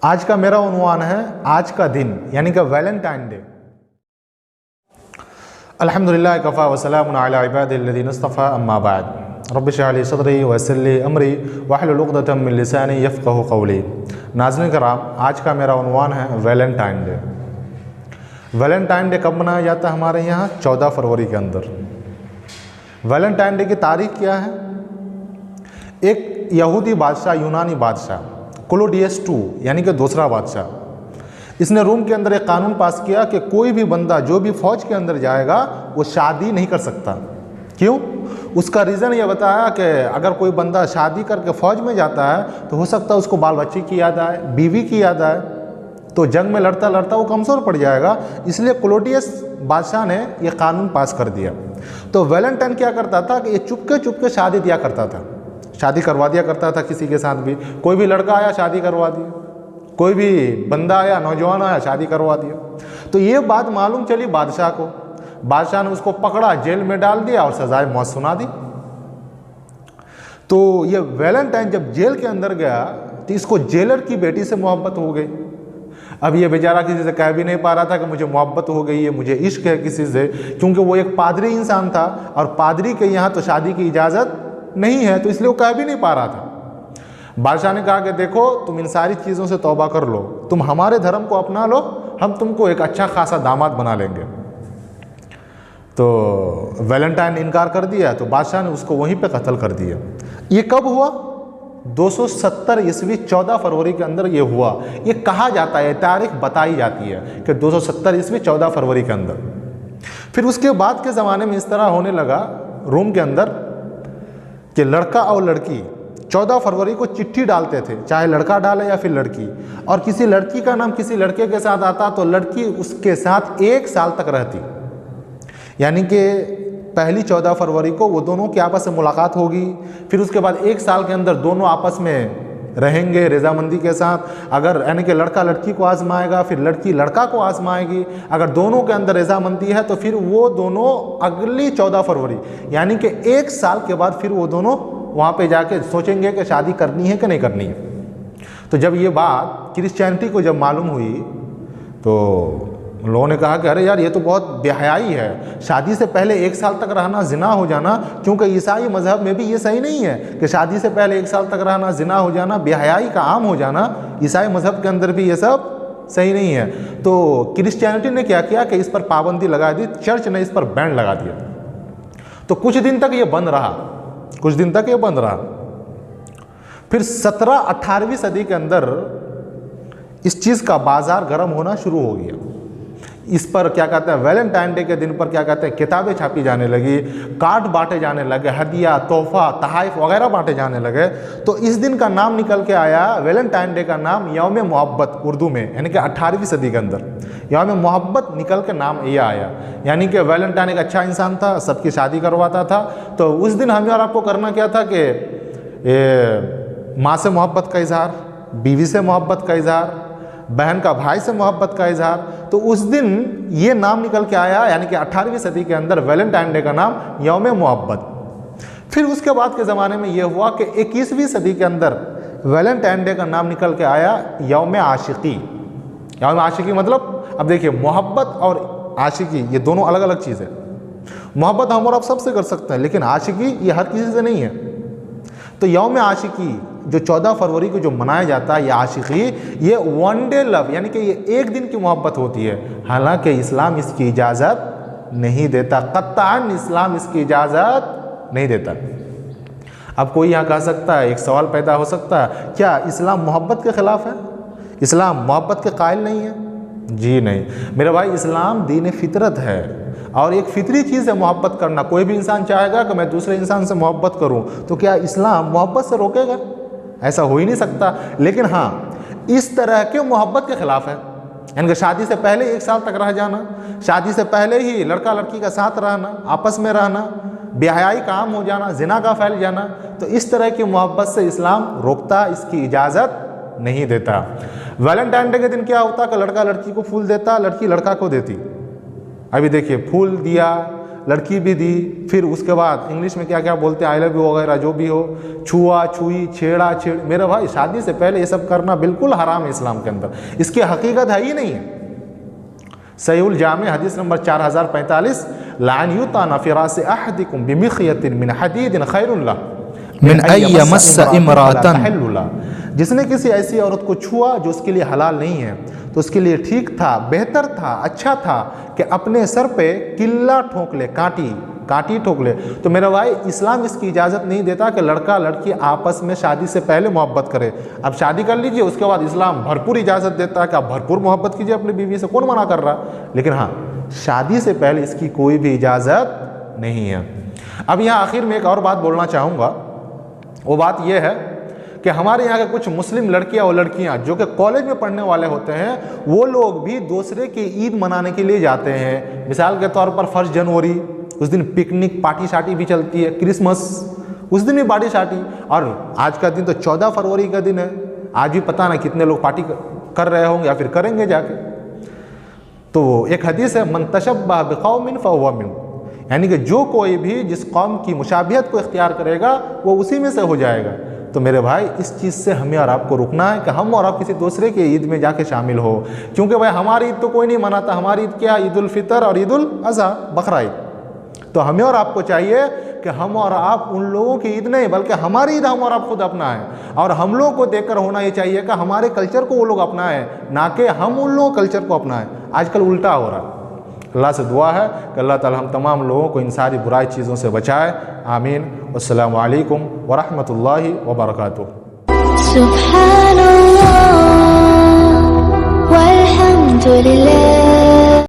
आज का मेरा उन्वान है आज का दिन यानी कि वैलेंटाइन डे। अल्हम्दुलिल्लाह कफ़ा वसलामुन अला इबादिल्लज़ीना इस्तफ़ा अम्मा बाद रब्बि इश्रह ली सदरी वयस्सिर ली अमरी वहलुल उक़दतम मिन लिसानी यफ़क़हू क़ौली। नाज़रीन कराम, आज का मेरा उन्वान है वैलेंटाइन डे। वैलेंटाइन डे कब मनाया जाता है हमारे यहाँ? 14 फरवरी के अंदर। वैलेंटाइन डे की तारीख क्या है? एक यहूदी बादशाह, यूनानी बादशाह क्लोडियस II यानी कि दूसरा बादशाह, इसने रोम के अंदर एक कानून पास किया कि कोई भी बंदा जो भी फौज के अंदर जाएगा वो शादी नहीं कर सकता। क्यों? उसका रीज़न ये बताया कि अगर कोई बंदा शादी करके फ़ौज में जाता है तो हो सकता है उसको बाल बच्चे की याद आए, बीवी की याद आए, तो जंग में लड़ता लड़ता वो कमज़ोर पड़ जाएगा। इसलिए क्लोडियस बादशाह ने ये कानून पास कर दिया। तो वैलेंटाइन क्या करता था कि ये चुपके शादी दिया करता था, शादी करवा दिया करता था किसी के साथ भी। कोई भी लड़का आया शादी करवा दिया, कोई भी बंदा आया, नौजवान आया, शादी करवा दिया। तो ये बात मालूम चली बादशाह को। बादशाह ने उसको पकड़ा, जेल में डाल दिया और सजाए मौत सुना दी। तो ये वैलेंटाइन जब जेल के अंदर गया तो इसको जेलर की बेटी से मोहब्बत हो गई। अब ये बेचारा किसी से कह भी नहीं पा रहा था कि मुझे मोहब्बत हो गई है, मुझे इश्क है किसी से, क्योंकि वो एक पादरी इंसान था और पादरी के यहाँ तो शादी की इजाज़त नहीं है, तो इसलिए वो कह भी नहीं पा रहा था। बादशाह ने कहा कि देखो, तुम इन सारी चीज़ों से तौबा कर लो, तुम हमारे धर्म को अपना लो, हम तुमको एक अच्छा खासा दामाद बना लेंगे। तो वैलेंटाइन ने इनकार कर दिया, तो बादशाह ने उसको वहीं पे कत्ल कर दिया। ये कब हुआ? 270 ईस्वी 14 फरवरी के अंदर ये हुआ। ये कहा जाता है, तारीख बताई जाती है कि 270 ईस्वी 14 फरवरी के अंदर। फिर उसके बाद के ज़माने में इस तरह होने लगा रोम के अंदर कि लड़का और लड़की 14 फरवरी को चिट्ठी डालते थे, चाहे लड़का डाले या फिर लड़की, और किसी लड़की का नाम किसी लड़के के साथ आता तो लड़की उसके साथ 1 साल तक रहती। यानी कि पहली 14 फरवरी को वो दोनों की आपस में मुलाकात होगी, फिर उसके बाद 1 साल के अंदर दोनों आपस में रहेंगे रजामंदी के साथ। अगर यानी कि लड़का लड़की को आजमाएगा, फिर लड़की लड़का को आजमाएगी। अगर दोनों के अंदर रजामंदी है तो फिर वो दोनों अगली 14 फरवरी यानी कि 1 साल के बाद फिर वो दोनों वहाँ पे जाके सोचेंगे कि शादी करनी है कि नहीं करनी है। तो जब ये बात क्रिश्चियनिटी को जब मालूम हुई तो लोगों ने कहा कि अरे यार, ये तो बहुत बेहयाई है, शादी से पहले 1 साल तक रहना जिना हो जाना, क्योंकि ईसाई मजहब में भी ये सही नहीं है कि शादी से पहले 1 साल तक रहना जिना हो जाना, बेहयाई का आम हो जाना। ईसाई मजहब के अंदर भी ये सब सही नहीं है। तो क्रिश्चियनिटी ने क्या किया कि इस पर पाबंदी लगा दी, चर्च ने इस पर बैन लगा दिया। तो कुछ दिन तक ये बंद रहा, कुछ दिन तक ये बंद रहा। फिर 17-18वीं सदी के अंदर इस चीज़ का बाजार गर्म होना शुरू हो गया। इस पर क्या कहते हैं, वैलेंटाइन डे के दिन पर क्या कहते हैं, किताबें छापी जाने लगी, कार्ड बांटे जाने लगे, हदिया, तोहफा, तहाइफ वगैरह बांटे जाने लगे। तो इस दिन का नाम निकल के आया, वैलेंटाइन डे का नाम यौम मोहब्बत उर्दू में, यानी कि 18वीं सदी के अंदर यौम मोहब्बत निकल के नाम ये आया। यानी कि वैलेंटाइन एक अच्छा इंसान था, सबकी शादी करवाता था। तो उस दिन हमें और आपको करना क्या था कि माँ से मोहब्बत का इजहार, बीवी से मोहब्बत का इजहार, बहन का भाई से मोहब्बत का इजहार। तो उस दिन ये नाम निकल के आया, यानी कि 18वीं सदी के अंदर वैलेंटाइन डे का नाम यौम मोहब्बत। फिर उसके बाद के ज़माने में यह हुआ कि 21वीं सदी के अंदर वैलेंटाइन डे का नाम निकल के आया यौम आशिकी। यौम आशिकी मतलब, अब देखिए, मोहब्बत और आशिकी ये दोनों अलग अलग चीज़ है। मोहब्बत हम और आप सबसे कर सकते हैं, लेकिन आशिकी ये हर किसी से नहीं है। तो यौम आशिकी जो 14 फरवरी को जो मनाया जाता है, ये आशिकी, ये 1 डे लव यानी कि ये 1 दिन की मोहब्बत होती है। हालांकि इस्लाम इसकी इजाज़त नहीं देता, कत्तान इस्लाम इसकी इजाज़त नहीं देता। अब कोई यहाँ कह सकता है, एक सवाल पैदा हो सकता है, क्या इस्लाम मोहब्बत के ख़िलाफ़ है? इस्लाम मोहब्बत के कायल नहीं है? जी नहीं मेरे भाई, इस्लाम दीन फितरत है और एक फितरी चीज़ है मोहब्बत करना। कोई भी इंसान चाहेगा कि मैं दूसरे इंसान से मोहब्बत करूं, तो क्या इस्लाम मोहब्बत से रोकेगा? ऐसा हो ही नहीं सकता। लेकिन हाँ, इस तरह के मोहब्बत के ख़िलाफ़ है, यानी कि शादी से पहले 1 साल तक रह जाना, शादी से पहले ही लड़का लड़की का साथ रहना, आपस में रहना, बेहयाई का आम हो जाना, जिना का फैल जाना, तो इस तरह की मोहब्बत से इस्लाम रोकता, इसकी इजाज़त नहीं देता। वैलेंटाइन डे के दिन क्या होता कि लड़का लड़की को फूल देता, लड़की लड़का को देती। अभी देखिए, फूल दिया, लड़की भी दी, फिर उसके बाद इंग्लिश में क्या क्या बोलते हैं, आई लव यू वगैरह जो भी हो, छुआ छुई छेड़ा छेड़। मेरे भाई शादी से पहले ये सब करना बिल्कुल हराम है इस्लाम के अंदर, इसकी हकीकत है ही नहीं है। सहीहुल जामे हदीस नंबर 4045, लान युताना फिरास अहदिकुम बिमिखयतिन मिन हदीदिन खैरुन लह मिन अयमस्सा इमरातन। जिसने किसी ऐसी औरत को छुआ जो उसके लिए हलाल नहीं है, तो उसके लिए ठीक था, बेहतर था, अच्छा था कि अपने सर पे किल्ला ठोक ले, कांटी ठोक ले। तो मेरा भाई इस्लाम इसकी इजाज़त नहीं देता कि लड़का लड़की आपस में शादी से पहले मोहब्बत करे। अब शादी कर लीजिए, उसके बाद इस्लाम भरपूर इजाज़त देता है कि आप भरपूर मोहब्बत कीजिए अपनी बीवी से, कौन मना कर रहा। लेकिन हाँ, शादी से पहले इसकी कोई भी इजाज़त नहीं है। अब यहाँ आखिर में एक और बात बोलना चाहूँगा, वो बात यह है कि हमारे यहाँ के कुछ मुस्लिम लड़कियाँ और लड़कियाँ जो कि कॉलेज में पढ़ने वाले होते हैं, वो लोग भी दूसरे की ईद मनाने के लिए जाते हैं। मिसाल के तौर पर 1 जनवरी, उस दिन पिकनिक पार्टी शार्टी भी चलती है, क्रिसमस उस दिन भी पार्टी शार्टी, और आज का दिन तो 14 फरवरी का दिन है, आज भी पता ना कितने लोग पार्टी कर रहे होंगे या फिर करेंगे जाके। तो एक हदीस है, मन तशब्बह बिक़ौमिन फहुवा मिन्हुम, यानी कि जो कोई भी जिस कौम की मुशाबिहत को इख्तियार करेगा वो उसी में से हो जाएगा। तो मेरे भाई इस चीज़ से हमें और आपको रुकना है कि हम और आप किसी दूसरे के ईद में जाके शामिल हो, क्योंकि भाई हमारी ईद तो कोई नहीं मनाता। हमारी ईद क्या, ईद उल फितर और ईद उल अज़हा, बकरा ईद। तो हमें और आपको चाहिए कि हम और आप उन लोगों की ईद नहीं, बल्कि हमारी ईद हम और आप खुद अपनाएं, और हम लोगों को देखकर होना ये चाहिए कि हमारे कल्चर को वो लोग अपनाएं, ना कि हम उन लोगों कल्चर को अपनाएं। आजकल उल्टा हो रहा है। अल्लाह से दुआ है कि अल्लाह ताला हम तमाम लोगों को इन सारी बुराई चीज़ों से बचाए। आमीन। अस्सलामु अलैकुम व रहमतुल्लाहि व बरकातुहू। सुब्हानल्लाह वल्हम्दुलिल्लाह।